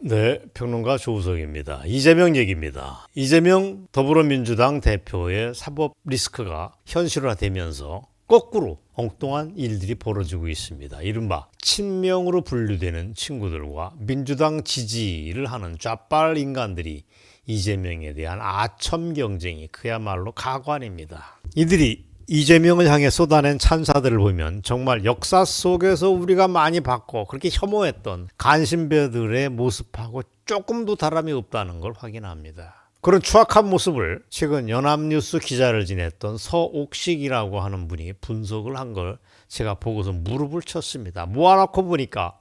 네, 평론가 조우석입니다. 이재명 얘기입니다. 이재명 더불어민주당 대표의 사법 리스크가 현실화되면서 거꾸로 엉뚱한 일들이 벌어지고 있습니다. 이른바 친명으로 분류되는 친구들과 민주당 지지를 하는 좌빨 인간들이 이재명에 대한 아첨 경쟁이 그야말로 가관입니다. 이들이 이재명을 향해 쏟아낸 찬사들을 보면 정말 역사 속에서 우리가 많이 봤고 그렇게 혐오했던 간신배들의 모습하고 조금도 다름이 없다는 걸 확인합니다. 그런 추악한 모습을 최근 연합뉴스 기자를 지냈던 서옥식이라고 하는 분이 분석을 한 걸 제가 보고서 무릎을 쳤습니다. 모아놓고 보니까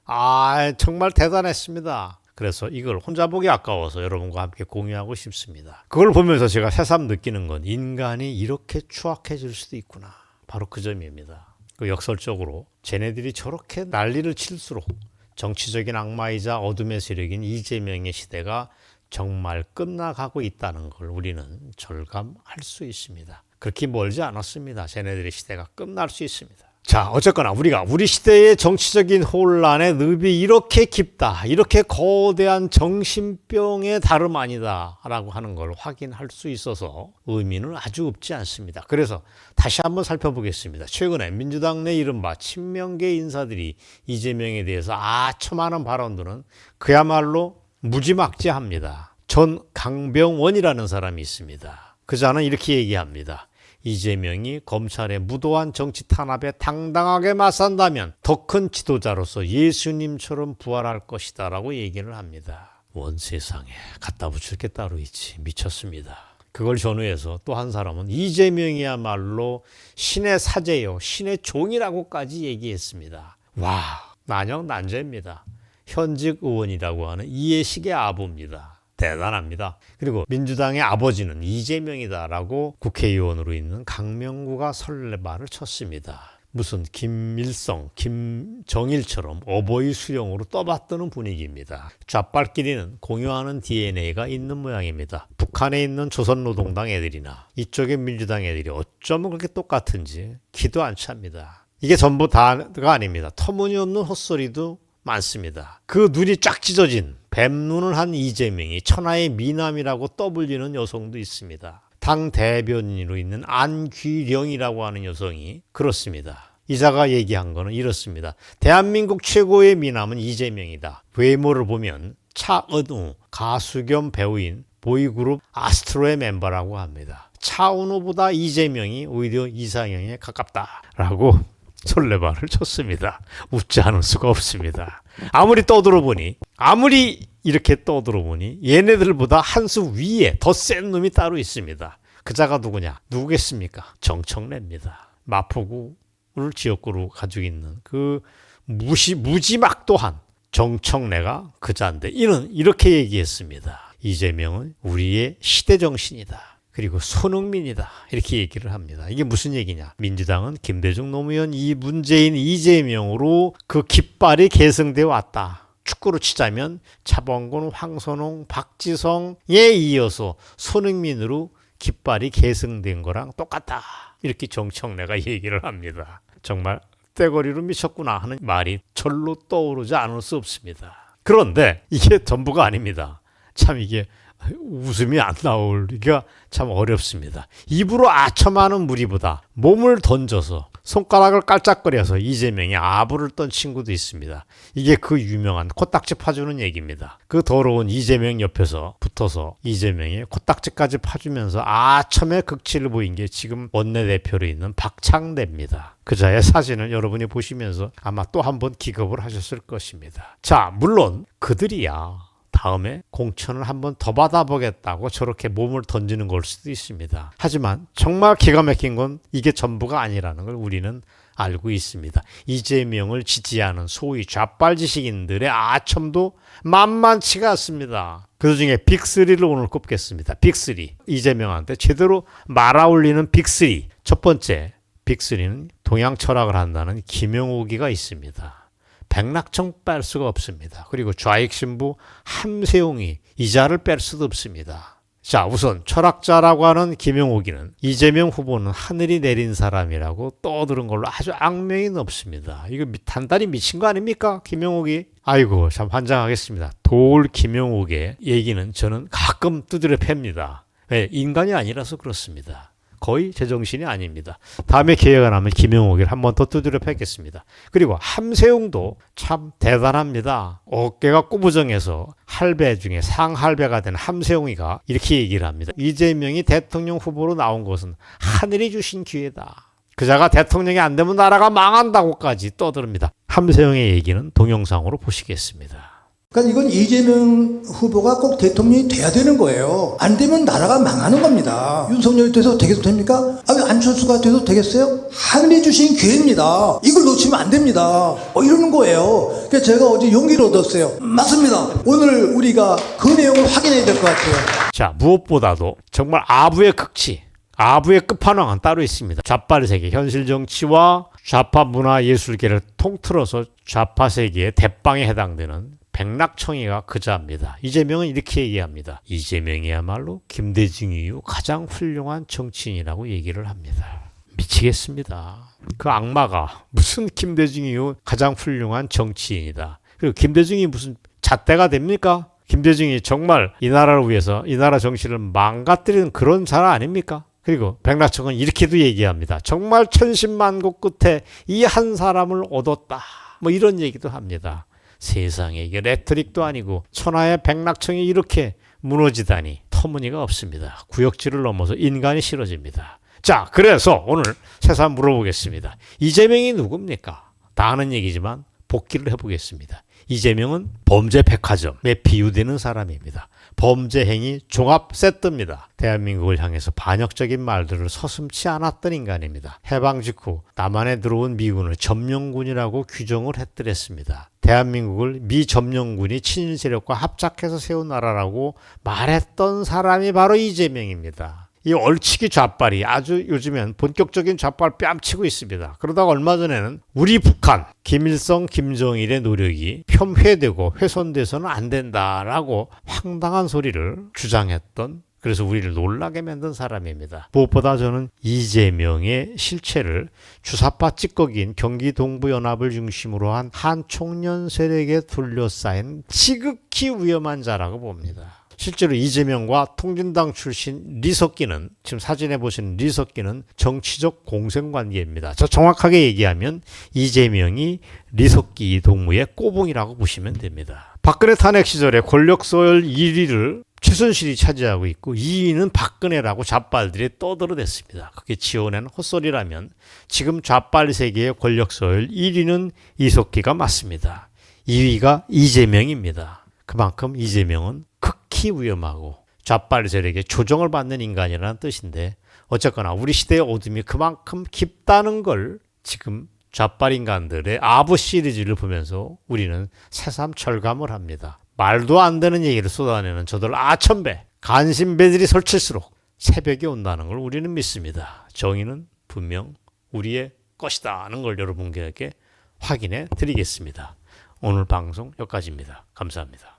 정말 대단했습니다. 그래서 이걸 혼자 보기 아까워서 여러분과 함께 공유하고 싶습니다. 그걸 보면서 제가 새삼 느끼는 건 인간이 이렇게 추악해질 수도 있구나. 바로 그 점입니다. 그 역설적으로 쟤네들이 저렇게 난리를 칠수록 정치적인 악마이자 어둠의 세력인 이재명의 시대가 정말 끝나가고 있다는 걸 우리는 절감할 수 있습니다. 그렇게 멀지 않았습니다. 쟤네들의 시대가 끝날 수 있습니다. 자, 어쨌거나 우리가 우리 시대의 정치적인 혼란의 늪이 이렇게 깊다, 이렇게 거대한 정신병의 다름 아니다 라고 하는 걸 확인할 수 있어서 의미는 아주 없지 않습니다. 그래서 다시 한번 살펴보겠습니다. 최근에 민주당 내 이른바 친명계 인사들이 이재명에 대해서 아첨하는 발언들은 그야말로 무지막지합니다. 전 강병원이라는 사람이 있습니다. 그 자는 이렇게 얘기합니다. 이재명이 검찰의 무도한 정치 탄압에 당당하게 맞선다면 더 큰 지도자로서 예수님처럼 부활할 것이다 라고 얘기를 합니다. 원 세상에 갖다 붙일 게 따로 있지. 미쳤습니다. 그걸 전후해서 또 한 사람은 이재명이야말로 신의 사제요, 신의 종이라고까지 얘기했습니다. 와, 난영난제입니다. 현직 의원이라고 하는 이해식의 아부입니다. 대단합니다. 그리고 민주당의 아버지는 이재명이다라고 국회의원으로 있는 강명구가 설레발을 쳤습니다. 무슨 김일성, 김정일처럼 어버이 수령으로 떠받드는 분위기입니다. 좌빨끼리는 공유하는 DNA가 있는 모양입니다. 북한에 있는 조선노동당 애들이나 이쪽의 민주당 애들이 어쩌면 그렇게 똑같은지 기도 안 찹니다. 이게 전부 다가 아닙니다. 터무니없는 헛소리도 많습니다. 그 눈이 쫙 찢어진 뱀눈을 한 이재명이 천하의 미남이라고 떠불리는 여성도 있습니다. 당 대변인으로 있는 안귀령이라고 하는 여성이 그렇습니다. 이자가 얘기한 거는 이렇습니다. 대한민국 최고의 미남은 이재명이다. 외모를 보면 차은우, 가수 겸 배우인 보이그룹 아스트로의 멤버라고 합니다. 차은우보다 이재명이 오히려 이상형에 가깝다라고 설레발을 쳤습니다. 웃지 않을 수가 없습니다. 아무리 이렇게 떠들어보니 얘네들보다 한 수 위에 더 센 놈이 따로 있습니다. 그 자가 누구냐? 누구겠습니까? 정청래입니다. 마포구를 지역구로 가지고 있는 그 무지막도한 정청래가 그 자인데 이는 이렇게 얘기했습니다. 이재명은 우리의 시대정신이다. 그리고 손흥민이다. 이렇게 얘기를 합니다. 이게 무슨 얘기냐? 민주당은 김대중 노무현 문재인 이재명으로 그 깃발이 계승되어 왔다. 축구로 치자면 차범근, 황선홍, 박지성에 이어서 손흥민으로 깃발이 계승된 거랑 똑같다. 이렇게 정청래가 얘기를 합니다. 정말 떼거리로 미쳤구나 하는 말이 절로 떠오르지 않을 수 없습니다. 그런데 이게 전부가 아닙니다. 참 이게 웃음이 안 나오기가 참 어렵습니다. 입으로 아첨하는 무리보다 몸을 던져서 손가락을 깔짝거려서 이재명이 아부를 떤 친구도 있습니다. 이게 그 유명한 코딱지 파주는 얘기입니다. 그 더러운 이재명 옆에서 붙어서 이재명이 코딱지까지 파주면서 아첨의 극치를 보인 게 지금 원내대표로 있는 박창대입니다. 그 자의 사진을 여러분이 보시면서 아마 또 한 번 기겁을 하셨을 것입니다. 자, 물론 그들이야 다음에 공천을 한번 더 받아보겠다고 저렇게 몸을 던지는 걸 수도 있습니다. 하지만 정말 기가 막힌 건 이게 전부가 아니라는 걸 우리는 알고 있습니다. 이재명을 지지하는 소위 좌빨 지식인들의 아첨도 만만치가 않습니다. 그중에 빅3를 오늘 꼽겠습니다. 빅3. 이재명한테 제대로 말아올리는 빅3. 첫 번째 빅3는 동양 철학을 한다는 김영옥이가 있습니다. 백낙청 뺄 수가 없습니다. 그리고 좌익신부 함세용이 이자를 뺄 수도 없습니다. 자, 우선 철학자라고 하는 김용옥이는 이재명 후보는 하늘이 내린 사람이라고 떠드는 걸로 아주 악명이 높습니다. 이거 단단히 미친 거 아닙니까? 김용옥이. 아이고, 참 환장하겠습니다. 돌 김용옥의 얘기는 저는 가끔 두드려 팹니다. 네, 인간이 아니라서 그렇습니다. 거의 제정신이 아닙니다. 다음에 기회가 나면 김용옥을 한 번 더 두드려 패겠습니다. 그리고 함세웅도 참 대단합니다. 어깨가 꾸부정해서 할배 중에 상할배가 된 함세웅이가 이렇게 얘기를 합니다. 이재명이 대통령 후보로 나온 것은 하늘이 주신 기회다. 그자가 대통령이 안 되면 나라가 망한다고까지 떠듭니다. 함세웅의 얘기는 동영상으로 보시겠습니다. 그러니까 이건 이재명 후보가 꼭 대통령이 돼야 되는 거예요. 안 되면 나라가 망하는 겁니다. 윤석열이 돼서 되겠 됩니까? 안철수가 돼도 되겠어요? 하늘이 주신 기회입니다. 이걸 놓치면 안 됩니다. 이러는 거예요. 그래서 제가 어제 용기를 얻었어요. 맞습니다. 오늘 우리가 그 내용을 확인해야 될 것 같아요. 자, 무엇보다도 정말 아부의 극치, 아부의 끝판왕은 따로 있습니다. 좌빨 세계, 현실 정치와 좌파 문화 예술계를 통틀어서 좌파 세계의 대빵에 해당되는 백낙청이가 그자입니다. 이재명은 이렇게 얘기합니다. 이재명이야말로 김대중 이후 가장 훌륭한 정치인이라고 얘기를 합니다. 미치겠습니다. 그 악마가 무슨 김대중 이후 가장 훌륭한 정치인이다. 그리고 김대중이 무슨 잣대가 됩니까? 김대중이 정말 이 나라를 위해서 이 나라 정치를 망가뜨리는 그런 사람 아닙니까? 그리고 백낙청은 이렇게도 얘기합니다. 정말 천신만고 끝에 이 한 사람을 얻었다. 뭐 이런 얘기도 합니다. 세상에 이게 레토릭도 아니고 천하의 백낙청이 이렇게 무너지다니 터무니가 없습니다. 구역질을 넘어서 인간이 싫어집니다. 자, 그래서 오늘 세상 물어보겠습니다. 이재명이 누굽니까? 다 아는 얘기지만 복기를 해보겠습니다. 이재명은 범죄 백화점에 비유되는 사람입니다. 범죄 행위 종합 세트입니다. 대한민국을 향해서 반역적인 말들을 서슴지 않았던 인간입니다. 해방 직후 남한에 들어온 미군을 점령군이라고 규정을 했더랬습니다. 대한민국을 미 점령군이 친일 세력과 합작해서 세운 나라라고 말했던 사람이 바로 이재명입니다. 이 얼치기 좌빨이 아주 요즘엔 본격적인 좌빨 뺨치고 있습니다. 그러다가 얼마 전에는 우리 북한 김일성, 김정일의 노력이 폄훼되고 훼손돼서는 안 된다라고 황당한 소리를 주장했던, 그래서 우리를 놀라게 만든 사람입니다. 무엇보다 저는 이재명의 실체를 주사파 찌꺼기인 경기동부연합을 중심으로 한 한총련 세력에 둘러싸인 지극히 위험한 자라고 봅니다. 실제로 이재명과 통진당 출신 리석기는, 지금 사진에 보시는 리석기는 정치적 공생관계입니다. 저 정확하게 얘기하면 이재명이 리석기 동무의 꼬붕이라고 보시면 됩니다. 박근혜 탄핵 시절에 권력 서열 1위를 최순실이 차지하고 있고 2위는 박근혜라고 좌빨들이 떠들어댔습니다. 그게 지어낸 헛소리라면 지금 좌빨 세계의 권력 서열 1위는 이석기가 맞습니다. 2위가 이재명입니다. 그만큼 이재명은 극히 위험하고 좌빨 세력의 조정을 받는 인간이라는 뜻인데, 어쨌거나 우리 시대의 어둠이 그만큼 깊다는 걸 지금 좌빨 인간들의 아부 시리즈를 보면서 우리는 새삼 철감을 합니다. 말도 안 되는 얘기를 쏟아내는 저들 아천배, 간신배들이 설칠수록 새벽이 온다는 걸 우리는 믿습니다. 정의는 분명 우리의 것이다 하는 걸 여러분께 확인해 드리겠습니다. 오늘 방송 여기까지입니다. 감사합니다.